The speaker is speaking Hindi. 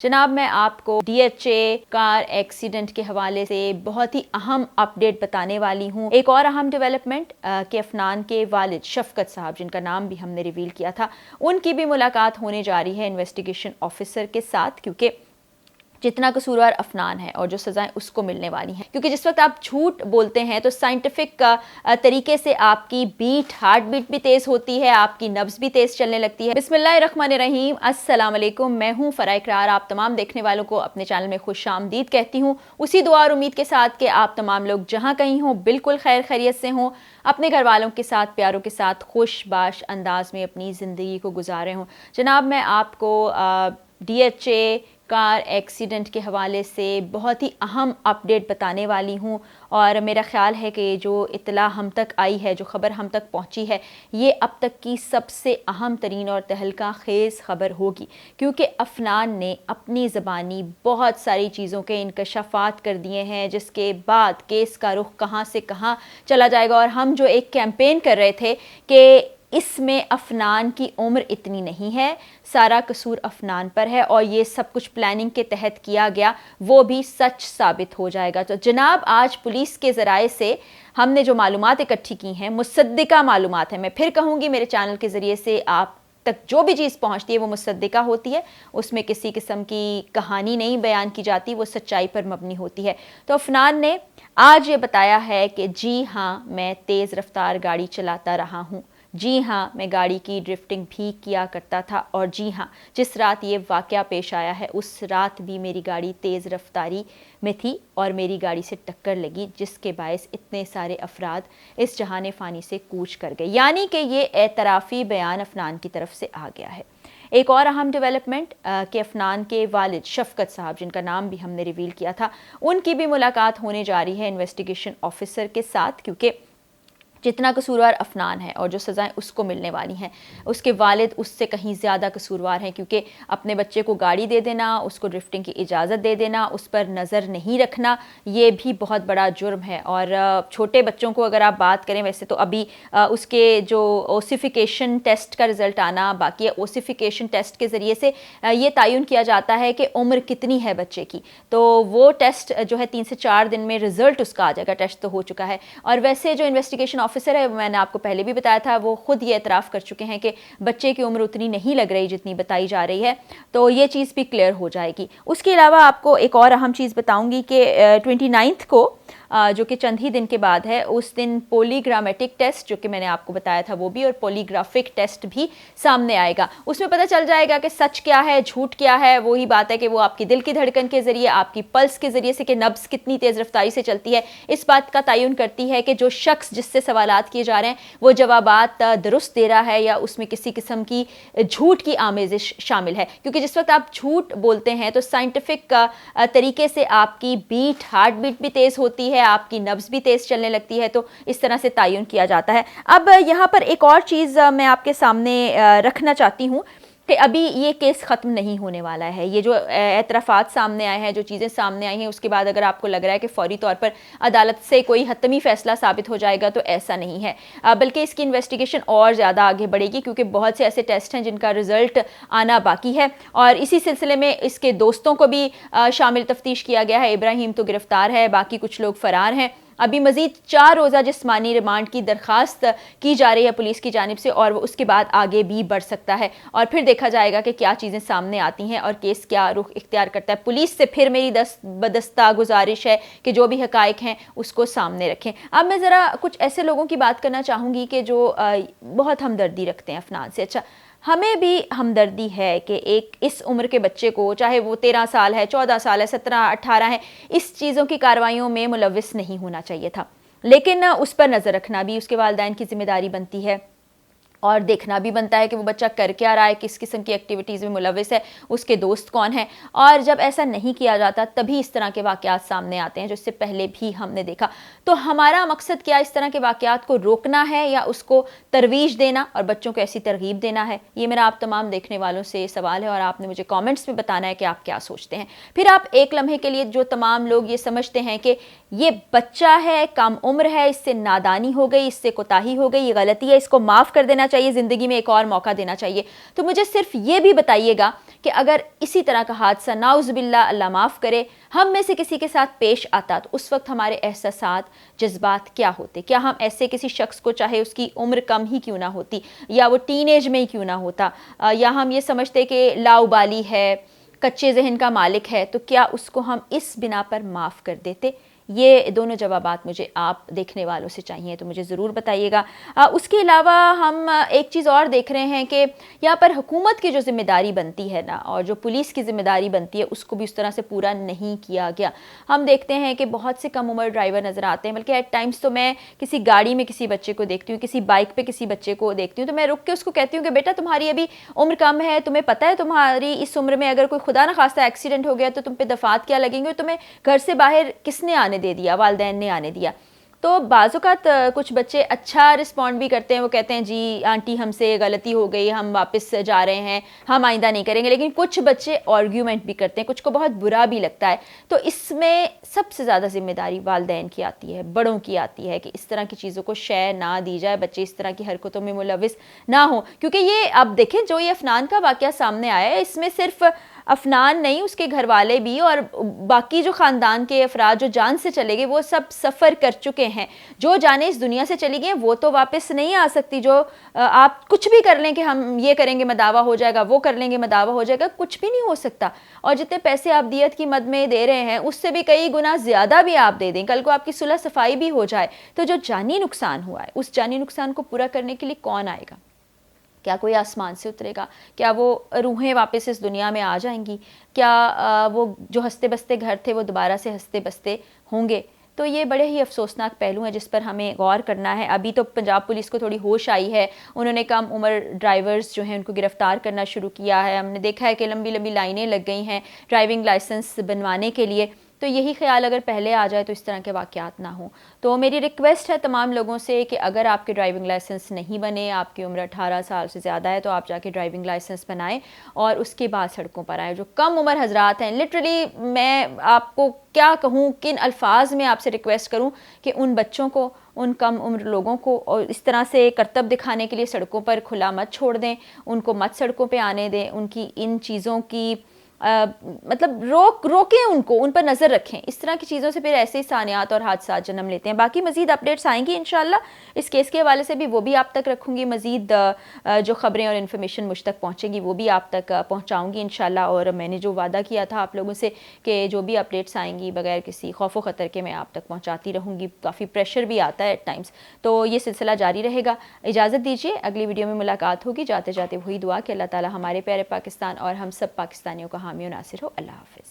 जनाब, मैं आपको डीएचए कार एक्सीडेंट के हवाले से बहुत ही अहम अपडेट बताने वाली हूँ। एक और अहम डेवलपमेंट कि अफनान के वालिद शफकत साहब, जिनका नाम भी हमने रिवील किया था, उनकी भी मुलाकात होने जा रही है इन्वेस्टिगेशन ऑफिसर के साथ, क्योंकि जितना कसूरवार अफनान है और जो सज़ाएं उसको मिलने वाली हैं। क्योंकि जिस वक्त आप झूठ बोलते हैं तो साइंटिफिक तरीके से आपकी हार्ट बीट भी तेज़ होती है, आपकी नब्ज़ भी तेज़ चलने लगती है। बिस्मिल्लाहिर्रहमानिर्रहीम, अस्सलाम वालेकुम। मैं हूँ फ़रा इकरार, आप तमाम देखने वालों को अपने चैनल में खुश आमदीद कहती हूँ, उसी दुआ और उम्मीद के साथ कि आप तमाम लोग जहाँ कहीं हों बिल्कुल खैर खैरियत से हों, अपने घर वालों के साथ, प्यारों के साथ खुशबाश अंदाज में अपनी ज़िंदगी को गुजारे हों। जनाब, मैं आपको डीएचए कार एक्सीडेंट के हवाले से बहुत ही अहम अपडेट बताने वाली हूँ। और मेरा ख़्याल है कि जो इत्तला हम तक आई है, जो ख़बर हम तक पहुँची है, ये अब तक की सबसे अहम तरीन और तहलका खेज़ ख़बर होगी, क्योंकि अफनान ने अपनी ज़बानी बहुत सारी चीज़ों के इंकशाफात कर दिए हैं, जिसके बाद केस का रुख कहाँ से कहाँ चला जाएगा। और हम जो एक कैंपेन कर रहे थे कि इसमें अफनान की उम्र इतनी नहीं है, सारा कसूर अफनान पर है और ये सब कुछ प्लानिंग के तहत किया गया, वो भी सच साबित हो जाएगा। तो जनाब, आज पुलिस के ज़राए से हमने जो मालूमात इकट्ठी की हैं, मुसद्दिका मालूमात है। मैं फिर कहूँगी, मेरे चैनल के ज़रिए से आप तक जो भी चीज़ पहुंचती है वो मुसद्दिका होती है, उसमें किसी किस्म की कहानी नहीं बयान की जाती, वो सच्चाई पर मबनी होती है। तो अफनान ने आज ये बताया है कि जी हाँ, मैं तेज़ रफ्तार गाड़ी चलाता रहा हूँ, जी हाँ, मैं गाड़ी की ड्रिफ्टिंग भी किया करता था, और जी हाँ, जिस रात ये वाक़या पेश आया है उस रात भी मेरी गाड़ी तेज़ रफ्तारी में थी और मेरी गाड़ी से टक्कर लगी, जिसके बायस इतने सारे अफराद इस जहान फ़ानी से कूच कर गए। यानी कि ये एतराफ़ी बयान अफनान की तरफ से आ गया है। एक और अहम डेवलपमेंट कि अफनान के वालिद शफकत साहब, जिनका नाम भी हमने रिवील किया था, उनकी भी मुलाकात होने जा रही है इन्वेस्टिगेशन ऑफिसर के साथ, क्योंकि जितना कसूरवार अफनान है और जो सज़ाएं उसको मिलने वाली हैं, उसके वालिद उससे कहीं ज़्यादा कसूरवार हैं। क्योंकि अपने बच्चे को गाड़ी दे देना, उसको ड्रिफ्टिंग की इजाज़त दे देना, उस पर नज़र नहीं रखना, ये भी बहुत बड़ा जुर्म है। और छोटे बच्चों को अगर आप बात करें, वैसे तो अभी उसके जो ओसिफिकेशन टेस्ट का रिज़ल्ट आना बाकी है, ओसिफिकेशन टेस्ट के ज़रिए से ये तयन किया जाता है कि उम्र कितनी है बच्चे की। तो वो टेस्ट जो है 3 से 4 दिन में रिज़ल्ट उसका आ जाएगा। टेस्ट तो हो चुका है। और वैसे जो इन्वेस्टिगेशन ऑफिसर है, मैंने आपको पहले भी बताया था, वो खुद ये एतराफ़ कर चुके हैं कि बच्चे की उम्र उतनी नहीं लग रही जितनी बताई जा रही है। तो ये चीज़ भी क्लियर हो जाएगी। उसके अलावा आपको एक और अहम चीज़ बताऊंगी कि 29 को जो कि चंद ही दिन के बाद है, उस दिन पॉलीग्रामेटिक टेस्ट, जो कि मैंने आपको बताया था, वो भी, और पॉलीग्राफिक टेस्ट भी सामने आएगा। उसमें पता चल जाएगा कि सच क्या है, झूठ क्या है। वही बात है कि वो आपकी दिल की धड़कन के ज़रिए, आपकी पल्स के ज़रिए से, कि नब्ज़ कितनी तेज़ रफ्तारी से चलती है, इस बात का तयन करती है कि जो शख्स जिससे सवालात किए जा रहे हैं वो जवाबात दुरुस्त दे रहा है या उसमें किसी किस्म की झूठ की आमेज़िश शामिल है। क्योंकि जिस वक्त आप झूठ बोलते हैं तो साइंटिफिक तरीके से आपकी हार्ट बीट भी तेज़ होती है, आपकी नब्ज़ भी तेज़ चलने लगती है, तो इस तरह से तयन किया जाता है। अब यहाँ पर एक और चीज़ मैं आपके सामने रखना चाहती हूँ कि अभी ये केस ख़त्म नहीं होने वाला है। ये जो एतराफ़ात सामने आए हैं, जो चीज़ें सामने आई हैं, उसके बाद अगर आपको लग रहा है कि फ़ौरी तौर पर अदालत से कोई हतमी फ़ैसला साबित हो जाएगा, तो ऐसा नहीं है। बल्कि इसकी इन्वेस्टिगेशन और ज़्यादा आगे बढ़ेगी, क्योंकि बहुत से ऐसे टेस्ट हैं जिनका रिज़ल्ट आना बाकी है। और इसी सिलसिले में इसके दोस्तों को भी शामिल तफ्तीश किया गया है। इब्राहिम तो गिरफ़्तार है, बाकी कुछ लोग फ़रार हैं। अभी मज़ीद 4 रोज़ा जिस्मानी रिमांड की दरख्वास्त की जा रही है पुलिस की जानिब से, और उसके बाद आगे भी बढ़ सकता है। और फिर देखा जाएगा कि क्या चीज़ें सामने आती हैं और केस क्या रुख इख्तियार करता है। पुलिस से फिर मेरी बदस्ता गुजारिश है कि जो भी हकाइक हैं उसको सामने रखें। अब मैं ज़रा कुछ ऐसे लोगों की बात करना चाहूँगी कि जो बहुत हमदर्दी रखते हैं अफनान से। अच्छा, हमें भी हमदर्दी है कि एक इस उम्र के बच्चे को, चाहे वो 13 साल है, 14 साल है, 17, 18 है, इस चीज़ों की कार्रवाइयों में मुलव्विस नहीं होना चाहिए था। लेकिन उस पर नज़र रखना भी उसके वालिदैन की ज़िम्मेदारी बनती है, और देखना भी बनता है कि वो बच्चा कर क्या रहा है, किस किस्म की एक्टिविटीज़ में मुलव्विस है, उसके दोस्त कौन हैं। और जब ऐसा नहीं किया जाता तभी इस तरह के वाक़यात सामने आते हैं, जो इससे पहले भी हमने देखा। तो हमारा मकसद क्या, इस तरह के वाक़यात को रोकना है या उसको तरवीज देना और बच्चों को ऐसी तरगीब देना है? ये मेरा आप तमाम देखने वालों से सवाल है, और आपने मुझे कॉमेंट्स में बताना है कि आप क्या सोचते हैं। फिर आप एक लम्हे के लिए, जो तमाम लोग ये समझते हैं कि ये बच्चा है, कम उम्र है, इससे नादानी हो गई, इससे कोताही हो गई, ये गलती है, इसको माफ़ कर देना चाहिए, ज़िंदगी में एक और मौका देना चाहिए, तो मुझे सिर्फ ये भी बताइएगा कि अगर इसी तरह का हादसा नाउज़ुबिल्लाह अल्लाह माफ़ करे हम में से किसी के साथ पेश आता तो उस वक्त हमारे एहसासात जज्बात क्या होते। क्या हम ऐसे किसी शख्स को, चाहे उसकी उम्र कम ही क्यों ना होती या वो टीनेज में ही क्यों ना होता, या हम ये समझते कि लाउबाली है, कच्चे जहन का मालिक है, तो क्या उसको हम इस बिना पर माफ़ कर देते? ये दोनों जवाबात मुझे आप देखने वालों से चाहिए, तो मुझे ज़रूर बताइएगा। उसके अलावा हम एक चीज़ और देख रहे हैं कि यहाँ पर हुकूमत की जो ज़िम्मेदारी बनती है ना, और जो पुलिस की ज़िम्मेदारी बनती है, उसको भी उस तरह से पूरा नहीं किया गया। हम देखते हैं कि बहुत से कम उम्र ड्राइवर नज़र आते हैं, बल्कि एट टाइम्स तो मैं किसी गाड़ी में किसी बच्चे को देखती हूँ, किसी बाइक पर किसी बच्चे को देखती हूँ, तो मैं रुक के उसको कहती हूँ कि बेटा तुम्हारी अभी उम्र कम है, तुम्हें पता है तुम्हारी इस उम्र में अगर कोई खुदा न खास्ता एक्सीडेंट हो गया तो तुम पे दफात क्या लगेंगे, तुम्हें घर से बाहर किसने आने दे दिया, वालिदैन ने आने दिया। तो बाज़-औक़ात कुछ बच्चे अच्छा रिस्पॉन्ड भी करते हैं, वो कहते हैं जी आंटी हमसे गलती हो गई, हम वापस जा रहे हैं, हम आइंदा नहीं करेंगे। लेकिन कुछ बच्चे आर्ग्यूमेंट भी करते हैं, कुछ को बहुत बुरा भी लगता है। तो इसमें सबसे ज़्यादा ज़िम्मेदारी वालिदैन की आती है, बड़ों की आती है कि इस तरह की चीज़ों को शय ना दी जाए, बच्चे इस तरह की हरकतों में मुलविस ना हो। क्योंकि ये आप देखें, जो ये अफनान का वाक़या सामने आया है, इसमें सिर्फ अफनान नहीं, उसके घर वाले भी और बाकी जो ख़ानदान के अफराद जो जान से चले गए वो सब सफ़र कर चुके हैं। जो जाने इस दुनिया से चली गई वो तो वापस नहीं आ सकती। जो आप कुछ भी कर लें कि हम ये करेंगे मदावा हो जाएगा, वो कर लेंगे मदावा हो जाएगा, कुछ भी नहीं हो सकता। और जितने पैसे आप दियत की मद में दे रहे हैं उससे भी कई गुना ज़्यादा भी आप दे दें, कल को आपकी सुलह सफाई भी हो जाए, तो जो जानी नुकसान हुआ है उस जानी नुकसान को पूरा करने के लिए कौन आएगा? क्या कोई आसमान से उतरेगा? क्या वो रूहें वापस इस दुनिया में आ जाएंगी? क्या वो जो हंसते बसते घर थे वो दोबारा से हंसते बसते होंगे? तो ये बड़े ही अफसोसनाक पहलू हैं जिस पर हमें गौर करना है। अभी तो पंजाब पुलिस को थोड़ी होश आई है, उन्होंने कम उम्र ड्राइवर्स जो हैं उनको गिरफ्तार करना शुरू किया है। हमने देखा है कि लंबी लंबी लाइनें लग गई हैं ड्राइविंग लाइसेंस बनवाने के लिए। तो यही ख्याल अगर पहले आ जाए तो इस तरह के वाक़यात ना हो। तो मेरी रिक्वेस्ट है तमाम लोगों से कि अगर आपके ड्राइविंग लाइसेंस नहीं बने, आपकी उम्र 18 साल से ज़्यादा है, तो आप जाके ड्राइविंग लाइसेंस बनाएं और उसके बाद सड़कों पर आएँ। जो कम उम्र हजरात हैं, लिटरली मैं आपको क्या कहूँ, किन अल्फाज में आपसे रिक्वेस्ट करूँ कि उन बच्चों को, उन कम उम्र लोगों को और इस तरह से करतब दिखाने के लिए सड़कों पर खुला मत छोड़ दें, उनको मत सड़कों पे आने दें, उनकी इन चीज़ों की मतलब रोकें, उनको उन पर नज़र रखें। इस तरह की चीज़ों से फिर ऐसे ही सानियात और हादसात जन्म लेते हैं। बाकी मज़ीद अपडेट्स आएंगी इंशाल्लाह इस केस के हवाले से भी, वो भी आप तक रखूँगी। मज़ीद जो ख़बरें और इन्फॉर्मेशन मुझ तक पहुँचेंगी वो भी आप तक पहुँचाऊँगी इंशाल्लाह। और मैंने जो वादा किया था आप लोगों से कि जो भी अपडेट्स आएंगी बगैर किसी खौफ व ख़तर के मैं आप तक पहुँचाती रहूँगी। काफ़ी प्रेशर भी आता है एट टाइम्स, तो ये सिलसिला जारी रहेगा। इजाज़त दीजिए, अगली वीडियो में मुलाकात होगी। जाते जाते वही दुआ कि अल्लाह ताला हमारे प्यारे पाकिस्तान और हम सब पाकिस्तानियों का हामी और नासिर हो। अल्लाह हाफ़िज़।